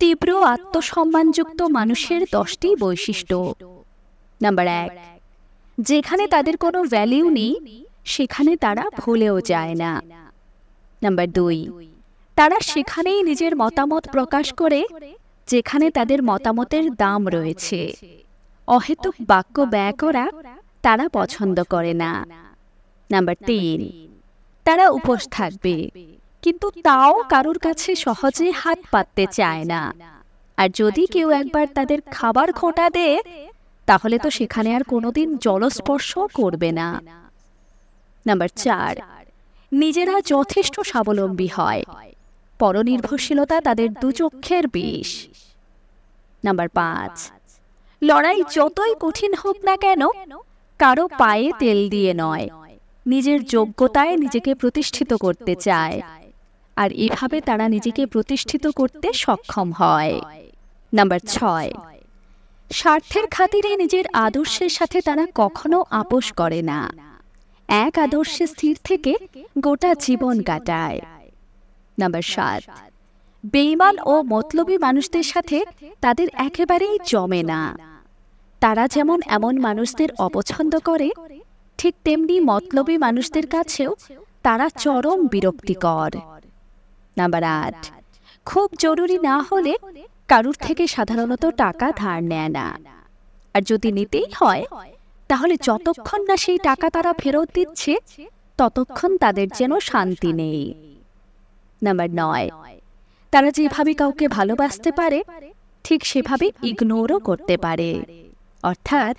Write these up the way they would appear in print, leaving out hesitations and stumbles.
তীব্র আত্মসম্মানযুক্ত মানুষের 10টি বৈশিষ্ট্য। নাম্বার 1, যেখানে তাদের কোনো ভ্যালিউ নেই সেখানে তারা ভুলেও যায় না। নাম্বার 2, তারা সেখানেই নিজের মতামত প্রকাশ করে যেখানে তাদের মতামতের দাম রয়েছে। অহেতুক বাক্য ব্যয় করা তারা পছন্দ করে না। নাম্বার 3, তারা উপোস থাকবে, কিন্তু তাও কারোর কাছে সহজে হাত পাততে চায় না। আর যদি কেউ একবার তাদের খাবার খোঁটা দেয় তাহলে তো সেখানে আর কোনোদিন জলস্পর্শ করবে না। নাম্বার 4, নিজেরা যথেষ্ট স্বাবলম্বী হয়, পরনির্ভরশীলতা তাদের দুচক্ষের বিষ। নাম্বার 5, লড়াই যতই কঠিন হোক না কেন কারো পায়ে তেল দিয়ে নয়, নিজের যোগ্যতায় নিজেকে প্রতিষ্ঠিত করতে চায়, আর এভাবে তারা নিজেকে প্রতিষ্ঠিত করতে সক্ষম হয়। নাম্বার 6, স্বার্থের খাতিরে নিজের আদর্শের সাথে তারা কখনো আপোষ করে না, এক আদর্শে স্থির থেকে গোটা জীবন কাটায়। নাম্বার 7, বেঈমান ও মতলবী মানুষদের সাথে তাদের একেবারেই জমে না। তারা যেমন এমন মানুষদের অপছন্দ করে, ঠিক তেমনি মতলবী মানুষদের কাছেও তারা চরম বিরক্তিকর। নাম্বার 8, খুব জরুরি না হলে কারুর থেকে সাধারণত টাকা ধার নেয় না, আর যদি নিতেই হয় তাহলে যতক্ষণ না সেই টাকা তারা ফেরত দিচ্ছে ততক্ষণ তাদের যেন শান্তি নেই। নাম্বার 9, তারা যেভাবে কাউকে ভালোবাসতে পারে ঠিক সেভাবে ইগনোরও করতে পারে। অর্থাৎ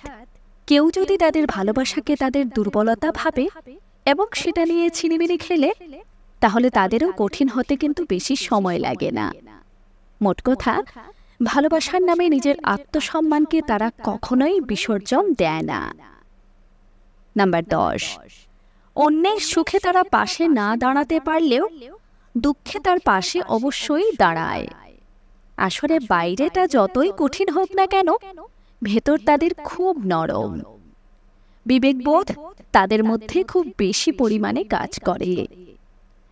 কেউ যদি তাদের ভালোবাসাকে তাদের দুর্বলতা ভাবে এবং সেটা নিয়ে ছিনিমিনি খেলে তাহলে তাদেরও কঠিন হতে কিন্তু বেশি সময় লাগে না। মোট কথা, ভালোবাসার নামে নিজের আত্মসম্মানকে তারা কখনোই বিসর্জন দেয় না। নাম্বার 10, অন্যের সুখে তারা পাশে না দাঁড়াতে পারলেও দুঃখে তার পাশে অবশ্যই দাঁড়ায়। আসলে বাইরেটা যতই কঠিন হোক না কেন ভেতর তাদের খুব নরম। বিবেকবোধ তাদের মধ্যে খুব বেশি পরিমাণে কাজ করে।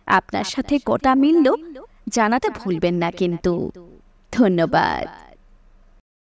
আপনার সাথে কটা মিলল জানাতে ভুলবেন না কিন্তু। ধন্যবাদ।